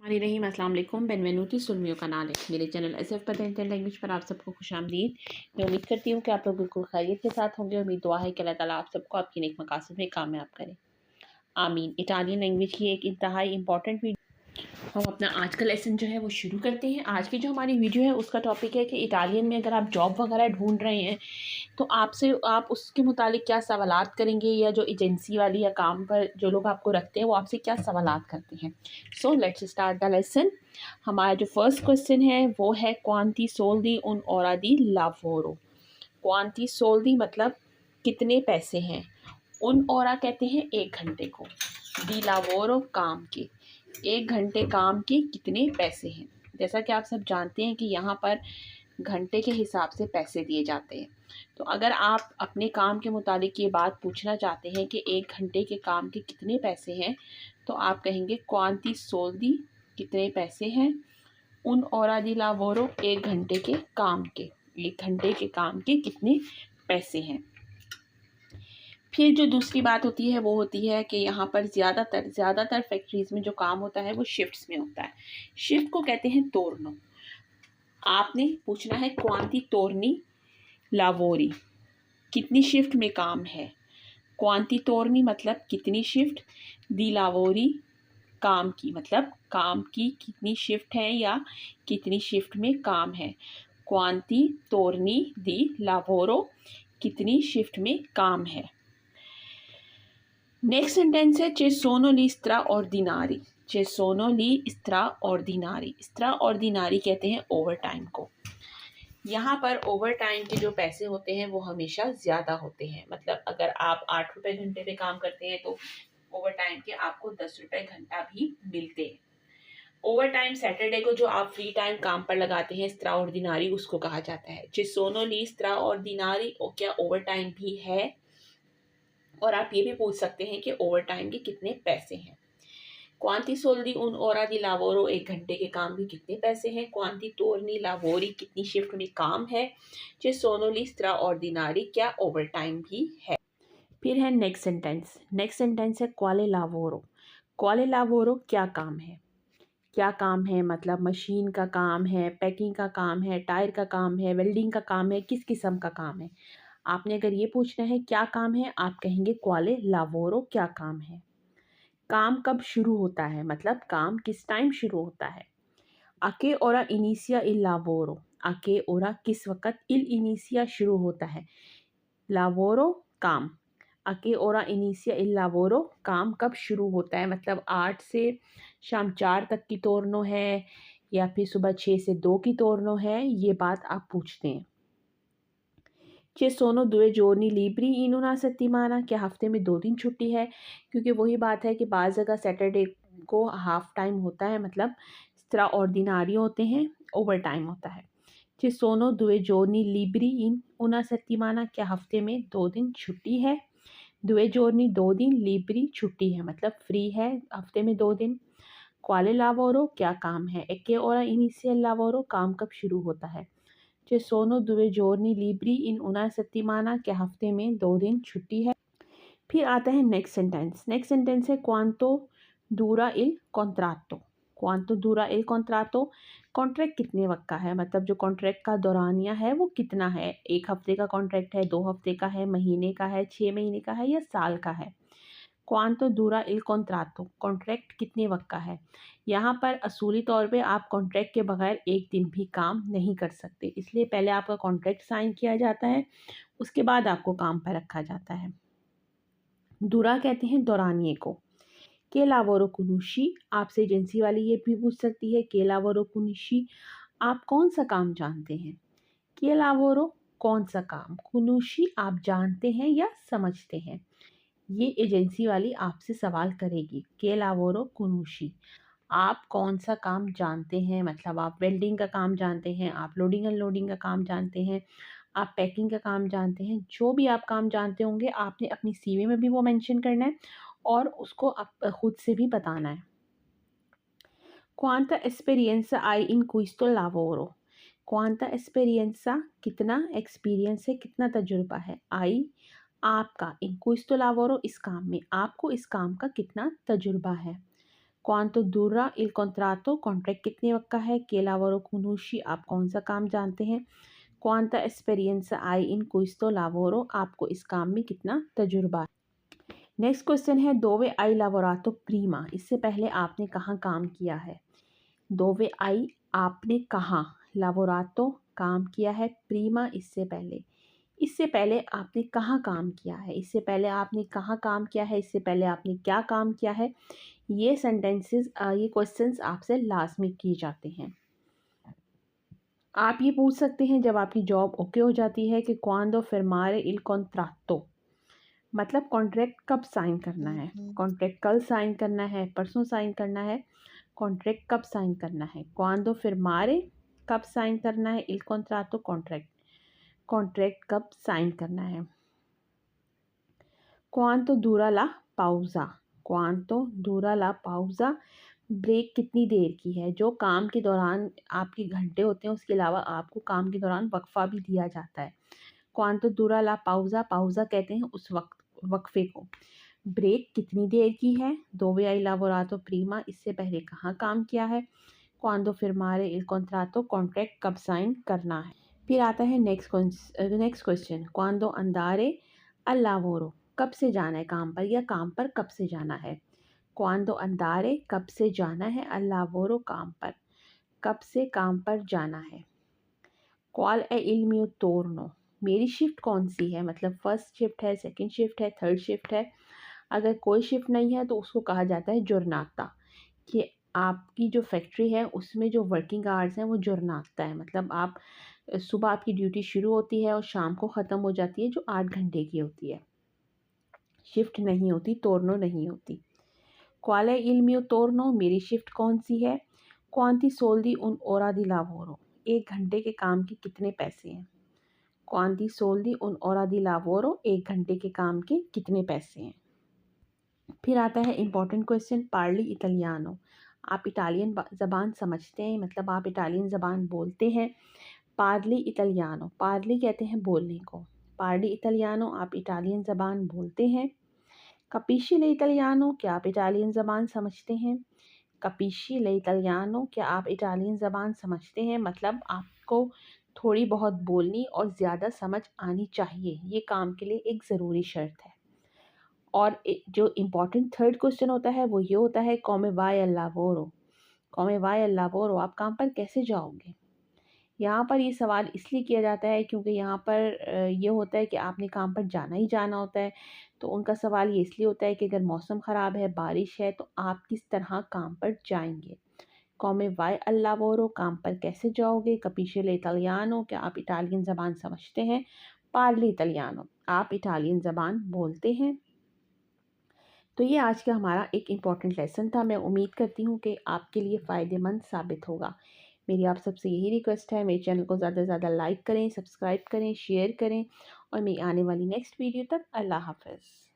रहीम अस्सलाम वालेकुम। बेनवेनुटी sul mio canale। मेरे चैनल SF पता लैंग्वेज पर आप सबको खुशामदीद। मैं उम्मीद करती हूँ कि आप लोग बिल्कुल खैरियत के साथ होंगे। उम्मीद दुआ है कि अल्लाह ताला आप सबको आपकी नेक मकासद में कामयाब करे, आमीन। इटालियन लैंग्वेज की एक इंतहाई इंपॉर्टेंट वीडियो हम अपना आज का लेसन जो है वो शुरू करते हैं। आज की जो हमारी वीडियो है उसका टॉपिक है कि इटालियन में अगर आप जॉब वगैरह ढूंढ रहे हैं तो आप उसके मुतालिक क्या सवालात करेंगे, या जो एजेंसी वाली या काम पर जो लोग आपको रखते हैं वो आपसे क्या सवालात करते हैं। So let's start the lesson. हमारा जो फर्स्ट क्वेश्चन है वो है क्वांटी सोल्दी उन ओरा दी लावोरो। क्वांटी सोल्दी मतलब कितने पैसे हैं, उन ओरा कहते हैं एक घंटे को, दी लावोरो काम के, एक घंटे काम के कितने पैसे हैं। जैसा कि आप सब जानते हैं कि यहाँ पर घंटे के हिसाब से पैसे दिए जाते हैं। तो अगर आप अपने काम के मुतालिक ये बात पूछना चाहते हैं कि एक घंटे के काम के कितने पैसे हैं, तो आप कहेंगे क्वांटी सोल्दी, कितने पैसे हैं, उन ओरा दी लावोरो, एक घंटे के काम के, एक घंटे के काम के कितने पैसे हैं। फिर जो दूसरी बात होती है वो होती है कि यहाँ पर ज़्यादातर फैक्ट्रीज़ में जो काम होता है वो शिफ्ट्स में होता है। शिफ्ट को कहते हैं तोरनो। आपने पूछना है क्वांटी तोरनी लावोरी, कितनी शिफ्ट में काम है। क्वांटी तोरनी मतलब कितनी शिफ्ट, दी लावोरी काम की मतलब काम की कितनी शिफ्ट है या कितनी शिफ्ट में काम है। क्वांटी तोरनी दी लावोरो, कितनी शिफ्ट में काम है। नेक्स्ट सेंटेंस है चे सोनो ली स्त्रा ऑर्डिनारी। चे सोनो ली स्त्रा ऑर्डिनारी, स्त्रा ऑर्डिनारी कहते हैं ओवर टाइम को। यहाँ पर ओवर टाइम के जो पैसे होते हैं वो हमेशा ज़्यादा होते हैं। मतलब अगर आप 8 रुपये घंटे पे काम करते हैं तो ओवर टाइम के आपको 10 रुपये घंटा भी मिलते हैं। ओवर टाइम सैटरडे को जो आप फ्री टाइम काम पर लगाते हैं स्त्रा ऑर्डिनारी, उसको कहा जाता है। चे सोनो ली स्त्रा ऑर्डिनारी, और क्या ओवर टाइम भी है। और आप ये भी पूछ सकते हैं कि ओवर टाइम के कितने पैसे हैं। क्वांटी सोल्दी उन ओरा दी लावोरो, एक घंटे के काम के कितने पैसे हैं। क्वांटी तोरनी लावोरी, कितनी शिफ्ट में काम है। चे सोनोली स्त्रा ऑर्डिनारी, क्या ओवर टाइम भी है। फिर है नेक्स्ट सेंटेंस। नेक्स्ट सेंटेंस है क्वाले लावोरो। क्वाले लावोरो क्या काम है। क्या काम है मतलब मशीन का काम है, पैकिंग का काम है, टायर का काम है, वेल्डिंग का काम है, किस किस्म का काम है। आपने अगर ये पूछना है क्या काम है, आप कहेंगे क्वाले लावोरो, क्या काम है। काम कब शुरू होता है मतलब काम किस टाइम शुरू होता है। आके ओरा इनिशिया इल लावोरो, आके ओरा किस वक़्त, इल इनिशिया शुरू होता है, लावोरो काम, आके ओरा इनिशिया इल लावोरो काम कब शुरू होता है। मतलब 8 से शाम 4 तक की तोरनो है या फिर सुबह 6 से 2 की तोरनो है, ये बात आप पूछते हैं। चे सोनो दुए जोरनी लिब्री इन una settimana, क्या हफ्ते में 2 दिन छुट्टी है। क्योंकि वही बात है कि बाज़ जगह सैटरडे को हाफ टाइम होता है, मतलब स्त्रा ऑर्डिनारी होते हैं, ओवर टाइम होता है। चे सोनो दुए जोरनी लिब्री इन una settimana, क्या हफ्ते में 2 दिन छुट्टी है। दुए जोरनी 2 दिन, लिब्री छुट्टी है मतलब फ्री है हफ्ते में 2 दिन। क्वाले लावोरो क्या काम है। एक्के ओरा इनिशियल लावोरो काम कब शुरू होता है। चे सोनो दुए जोरनी लिब्री इन una settimana, के हफ्ते में 2 दिन छुट्टी है। फिर आता है नेक्स्ट सेंटेंस। नेक्स्ट सेंटेंस है क्वांतो दूरा इल कॉन्ट्राटो। क्वांतो दूरा इल कॉन्ट्राटो, कॉन्ट्रैक्ट कितने वक्त का है, मतलब जो कॉन्ट्रैक्ट का दौरानिया है वो कितना है। 1 हफ्ते का कॉन्ट्रैक्ट है, 2 हफ्ते का है, महीने का है, 6 महीने का है या साल का है। क्वांतो दूरा इल कॉन्ट्राटो, कॉन्ट्रैक्ट कितने वक्त का है। यहाँ पर असूली तौर पे आप कॉन्ट्रैक्ट के बगैर एक दिन भी काम नहीं कर सकते, इसलिए पहले आपका कॉन्ट्रैक्ट साइन किया जाता है, उसके बाद आपको काम पर रखा जाता है। दूरा कहते हैं दौरानिए को। के लावोरो कुनुशी, आपसे एजेंसी वाली ये भी पूछ सकती है के लावोरो कुनुशी, आप कौन सा काम जानते हैं। के लावोरो कौन सा काम, कुनुशी आप जानते हैं या समझते हैं। ये एजेंसी वाली आपसे सवाल करेगी के लावोरो कुनुशी, आप कौन सा काम जानते हैं, मतलब आप वेल्डिंग का काम जानते हैं, आप लोडिंग अनलोडिंग का काम जानते हैं, आप पैकिंग का काम जानते हैं। जो भी आप काम जानते होंगे आपने अपनी सीवी में भी वो मेंशन करना है और उसको आप खुद से भी बताना है। क्वांटा एस्पेरियंसा आई इन क्विस्टो लावोरो। क्वांटा एस्पेरियंसा कितना एक्सपीरियंस है, कितना तजुर्बा है। आई आपका, इन क्विस्टो लावोरो इस काम में, आपको इस काम का कितना तजुर्बा है। क्वांतो दूरा इल कॉन्ट्रातो, कॉन्ट्रैक्ट कितने वक्त का है। के लावोरो कुनूशी, आप कौन सा काम जानते हैं। क्वांता एक्सपीरियंस आई इन क्विस्तो लावोरो, आपको इस काम में कितना तजुर्बा है। नेक्स्ट क्वेश्चन है दोवे आई लावोरातो प्रीमा, इससे पहले आपने कहाँ काम किया है। दोवे आई, आपने कहाँ, लावोरातो काम किया है, प्रीमा इससे पहले। इससे पहले आपने कहाँ काम किया है, इससे पहले आपने कहाँ काम किया है, इससे पहले आपने क्या काम किया है। ये सेंटेंसेस, ये क्वेश्चंस आपसे लाजमी किए जाते हैं। आप ये पूछ सकते हैं जब आपकी जॉब ओके हो जाती है कि क्वांडो फिर्मारे इल कॉन्ट्राक्टो, मतलब कॉन्ट्रैक्ट कब साइन करना है। कॉन्ट्रैक्ट कल साइन करना है, परसों साइन करना है। कॉन्ट्रैक्ट कब साइन करना है। क्वांडो फिर्मारे, कब साइन करना है। इल कॉन्ट्राक्टो, कॉन्ट्रैक्ट, कॉन्ट्रैक्ट कब साइन करना है। क्वांतो दूरा ला पाउजा, क्वांतो दूरा ला पाउजा, ब्रेक कितनी देर की है। जो काम के दौरान आपके घंटे होते हैं उसके अलावा आपको काम के दौरान वक्फा भी दिया जाता है। क्वांतो दूरा ला पाउजा, पाउजा कहते हैं उस वक्फे को। ब्रेक कितनी देर की है। दोवे आई लावोरातो प्रीमा, इससे पहले कहाँ काम किया है। क्वांडो फिर्मारे इल कॉन्ट्रातो, कॉन्ट्रैक्ट कब साइन करना है। फिर आता है नेक्स्ट क्वेश्चन, क्वांडो अंदारे अल लावोरो, कब से जाना है काम पर, या काम पर कब से जाना है। क्वांडो अंदारे, कब से जाना है, अल लावोरो काम पर, कब से काम पर जाना है। क्वाल ए इल मियो टोर्नो, मेरी शिफ्ट कौन सी है, मतलब फर्स्ट शिफ्ट है, सेकंड शिफ्ट है, थर्ड शिफ्ट है। अगर कोई शिफ्ट नहीं है तो उसको कहा जाता है जोर्नाता, कि आपकी जो फैक्ट्री है उसमें जो वर्किंग आवर्स हैं वो जोर्नाता है, मतलब आप सुबह आपकी ड्यूटी शुरू होती है और शाम को ख़त्म हो जाती है, जो 8 घंटे की होती है। शिफ्ट नहीं होती, टोर्नो नहीं होती। क्वाले इल मियो टोर्नो, मेरी शिफ्ट कौन सी है। क्वांती सोल्दी उन ओरा दी लावोरो, 1 घंटे के काम के कितने पैसे हैं। क्वांती सोल्दी उन ओरा दी लावोरो, 1 घंटे के काम के कितने पैसे हैं। फिर आता है इम्पॉर्टेंट क्वेश्चन, पार्ली इटालियानो, आप इटालियन ज़बान समझते हैं, मतलब आप इटालियन ज़बान बोलते हैं। पार्ली इटालियानो, पार्ली कहते हैं बोलने को। पार्ली इटालियानो, आप इटालियन ज़बान बोलते हैं। कपीशी ले इटालियानो, क्या आप इटालियन ज़बान समझते हैं। कपीशी ले इटालियानो, क्या आप इटालियन ज़बान समझते हैं, मतलब आपको थोड़ी बहुत बोलनी और ज़्यादा समझ आनी चाहिए, ये काम के लिए एक ज़रूरी शर्त है। और जो इम्पोर्टेंट थर्ड क्वेश्चन होता है वो ये होता है, कॉमे वाई अल लावोरो, कॉमे वाई अल लावोरो, आप काम पर कैसे जाओगे। यहाँ पर ये सवाल इसलिए किया जाता है क्योंकि यहाँ पर ये होता है कि आपने काम पर जाना ही जाना होता है। तो उनका सवाल ये इसलिए होता है कि अगर मौसम ख़राब है, बारिश है, तो आप किस तरह काम पर जाएंगे। कॉमे वाई अल लावोरो, काम पर कैसे जाओगे। कपीशे ले इटालियानो, क्या आप इटालियन ज़बान समझते हैं। पार्ली इटालियानो, आप इटालियन ज़बान बोलते हैं। तो ये आज का हमारा एक इम्पॉर्टेंट लेसन था। मैं उम्मीद करती हूँ कि आपके लिए फ़ायदेमंद साबित होगा। मेरी आप सबसे यही रिक्वेस्ट है, मेरे चैनल को ज़्यादा से ज़्यादा लाइक करें, सब्सक्राइब करें, शेयर करें, और मेरी आने वाली नेक्स्ट वीडियो तक अल्लाह हाफ़िज़।